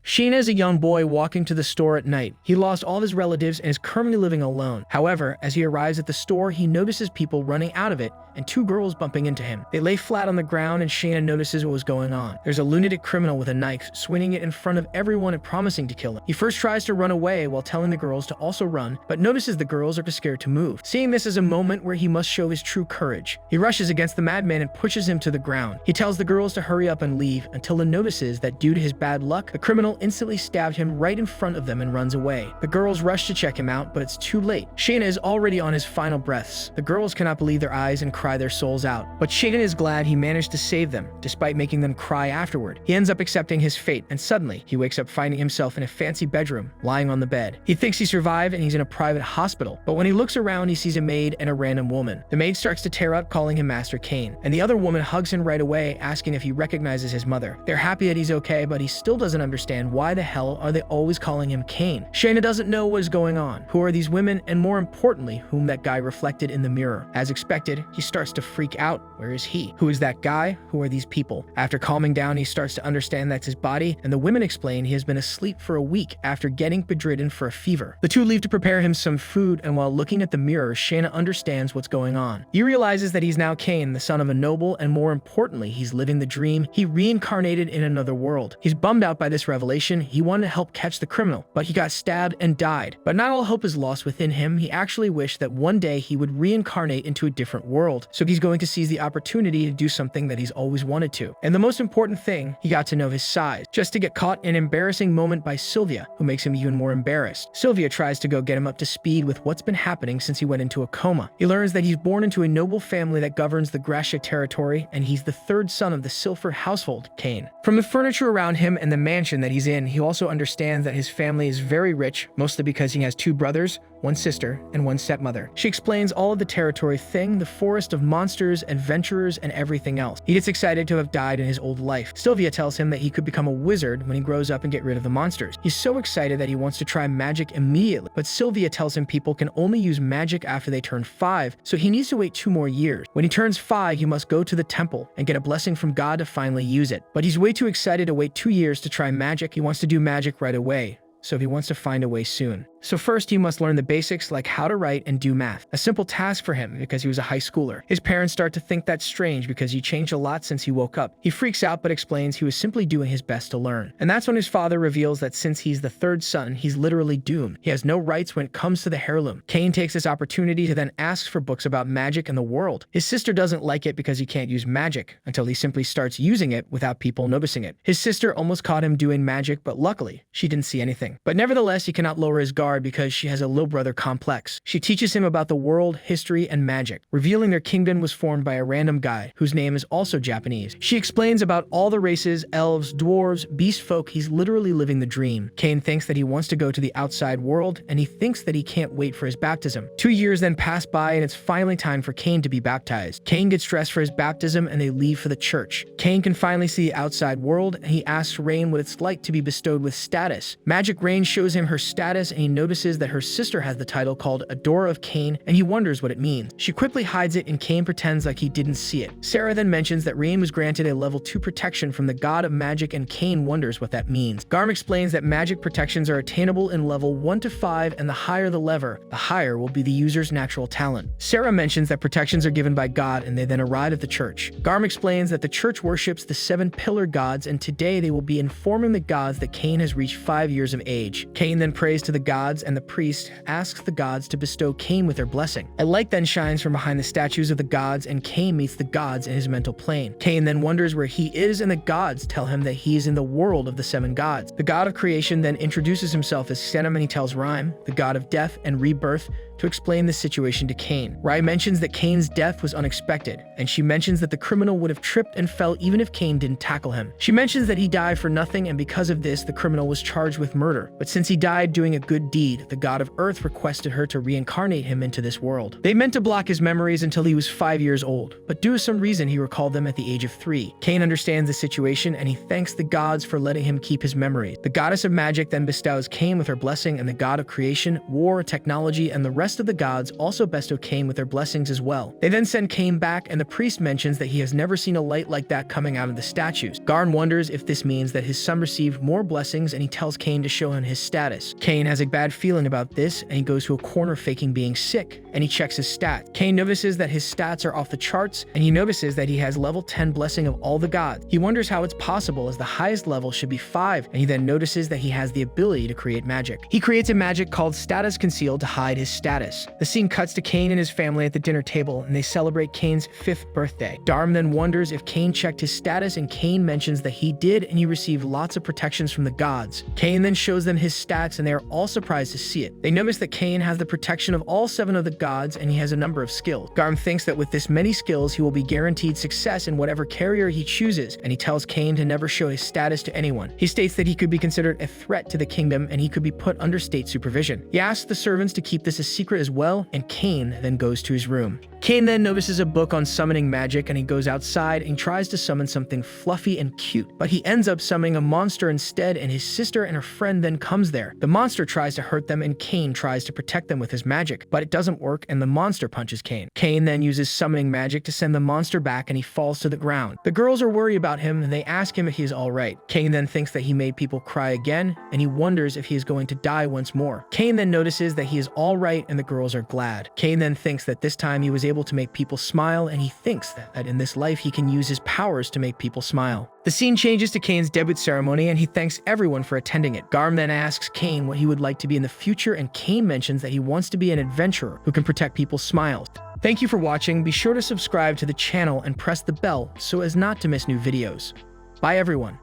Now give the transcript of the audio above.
Shayna is a young boy walking to the store at night. He lost all of his relatives and is currently living alone. However, as he arrives at the store, he notices people running out of it and two girls bumping into him. They lay flat on the ground and Shayna notices what was going on. There's a lunatic criminal with a knife, swinging it in front of everyone and promising to kill him. He first tries to run away while telling the girls to also run, but notices the girls are too scared to move. Seeing this as a moment where he must show his true courage, he rushes against the madman and pushes him to the ground. He tells the girls to hurry up and leave until he notices that due to his bad luck, the criminal instantly stabbed him right in front of them and runs away. The girls rush to check him out, but it's too late. Shayna is already on his final breaths. The girls cannot believe their eyes and cry their souls out. But Shayna is glad he managed to save them, despite making them cry afterward. He ends up accepting his fate, and suddenly, he wakes up finding himself in a fancy bedroom, lying on the bed. He thinks he survived and he's in a private hospital, but when he looks around, he sees a maid and a random woman. The maid starts to tear up, calling him Master Kane, and the other woman hugs him right away, asking if he recognizes his mother. They're happy that he's okay, but he still doesn't understand why the hell are they always calling him Kane. Shayna doesn't know what is going on. Who are these women, and more importantly, whom that guy reflected in the mirror? As expected, he starts to freak out. Where is he? Who is that guy? Who are these people? After calming down, he starts to understand that's his body, and the women explain he has been asleep for a week after getting bedridden for a fever. The two leave to prepare him some food, and while looking at the mirror, Shayna understands what's going on. He realizes that he's now Kane, the son of a noble, and more importantly, he's living the dream. He reincarnated in another world. He's bummed out by this revelation. He wanted to help catch the criminal, but he got stabbed and died. But not all hope is lost within him. He actually wished that one day he would reincarnate into a different world, so he's going to seize the opportunity to do something that he's always wanted to. And the most important thing, he got to know his size, just to get caught in an embarrassing moment by Sylvia, who makes him even more embarrassed. Sylvia tries to go get him up to speed with what's been happening since he went into a coma. He learns that he's born into a noble family that governs the Gracia territory, and he's the third son of the Silver household, Kane. From the furniture around him and the mansion that he's in, he also understands that his family is very rich, mostly because he has two brothers, one sister, and one stepmother. She explains all of the territory thing, the forest of monsters, adventurers, and everything else. He gets excited to have died in his old life. Sylvia tells him that he could become a wizard when he grows up and get rid of the monsters. He's so excited that he wants to try magic immediately, but Sylvia tells him people can only use magic after they turn 5, so he needs to wait 2 more years. When he turns 5, he must go to the temple and get a blessing from God to finally use it. But he's way too excited to wait 2 years to try magic. He wants to do magic right away, so he wants to find a way soon. So first, he must learn the basics like how to write and do math. A simple task for him because he was a high schooler. His parents start to think that's strange because he changed a lot since he woke up. He freaks out but explains he was simply doing his best to learn. And that's when his father reveals that since he's the third son, he's literally doomed. He has no rights when it comes to the heirloom. Kane takes this opportunity to then ask for books about magic and the world. His sister doesn't like it because he can't use magic until he simply starts using it without people noticing it. His sister almost caught him doing magic, but luckily, she didn't see anything. But nevertheless, he cannot lower his guard because she has a little brother complex. She teaches him about the world, history, and magic, revealing their kingdom was formed by a random guy whose name is also Japanese. She explains about all the races, elves, dwarves, beast folk. He's literally living the dream. Kane thinks that he wants to go to the outside world, and he thinks that he can't wait for his baptism. 2 years then pass by, and it's finally time for Kane to be baptized. Kane gets dressed for his baptism, and they leave for the church. Kane can finally see the outside world, and he asks Rain what it's like to be bestowed with status. Magic Rain shows him her status, and he notices that her sister has the title called Adora of Kane, and he wonders what it means. She quickly hides it, and Kane pretends like he didn't see it. Sarah then mentions that Rain was granted a level 2 protection from the god of magic, and Kane wonders what that means. Garm explains that magic protections are attainable in level 1 to 5, and the higher the lever, the higher will be the user's natural talent. Sarah mentions that protections are given by God, and they then arrive at the church. Garm explains that the church worships the 7 pillar gods, and today they will be informing the gods that Kane has reached 5 years of age. Kane then prays to the gods, and the priest asks the gods to bestow Kane with their blessing. A light then shines from behind the statues of the gods, and Kane meets the gods in his mental plane. Kane then wonders where he is, and the gods tell him that he is in the world of the 7 gods. The god of creation then introduces himself as Senem, and he tells Rhyme, the god of death and rebirth, to explain the situation to Kane. Rhyme mentions that Kane's death was unexpected, and she mentions that the criminal would have tripped and fell even if Kane didn't tackle him. She mentions that he died for nothing, and because of this, the criminal was charged with murder. But since he died doing a good deed, the god of Earth requested her to reincarnate him into this world. They meant to block his memories until he was 5 years old, but due to some reason he recalled them at the age of 3. Kane understands the situation, and he thanks the gods for letting him keep his memories. The goddess of magic then bestows Kane with her blessing, and the god of creation, war, technology, and the rest rest of the gods also bestow Cain with their blessings as well. They then send Cain back, and the priest mentions that he has never seen a light like that coming out of the statues. Garm wonders if this means that his son received more blessings, and he tells Cain to show him his status. Cain has a bad feeling about this, and he goes to a corner faking being sick, and he checks his stats. Cain notices that his stats are off the charts, and he notices that he has level 10 blessing of all the gods. He wonders how it's possible, as the highest level should be 5, and he then notices that he has the ability to create magic. He creates a magic called Status Conceal to hide his status. The scene cuts to Cain and his family at the dinner table, and they celebrate Cain's 5th birthday. Garm then wonders if Cain checked his status, and Cain mentions that he did, and he received lots of protections from the gods. Cain then shows them his stats, and they are all surprised to see it. They notice that Cain has the protection of all 7 of the gods, and he has a number of skills. Garm thinks that with this many skills, he will be guaranteed success in whatever carrier he chooses, and he tells Cain to never show his status to anyone. He states that he could be considered a threat to the kingdom, and he could be put under state supervision. He asks the servants to keep this a secret as well, and Cain then goes to his room. Cain then notices a book on summoning magic, and he goes outside and tries to summon something fluffy and cute, but he ends up summoning a monster instead, and his sister and her friend then comes there. The monster tries to hurt them, and Cain tries to protect them with his magic, but it doesn't work, and the monster punches Cain. Cain then uses summoning magic to send the monster back, and he falls to the ground. The girls are worried about him, and they ask him if he is alright. Cain then thinks that he made people cry again, and he wonders if he is going to die once more. Cain then notices that he is alright, and the girls are glad. Cain then thinks that this time he was able to make people smile, and he thinks that in this life he can use his powers to make people smile. The scene changes to Cain's debut ceremony, and he thanks everyone for attending it. Garm then asks Cain what he would like to be in the future, and Cain mentions that he wants to be an adventurer who can protect people's smiles. Thank you for watching. Be sure to subscribe to the channel and press the bell so as not to miss new videos. Bye everyone.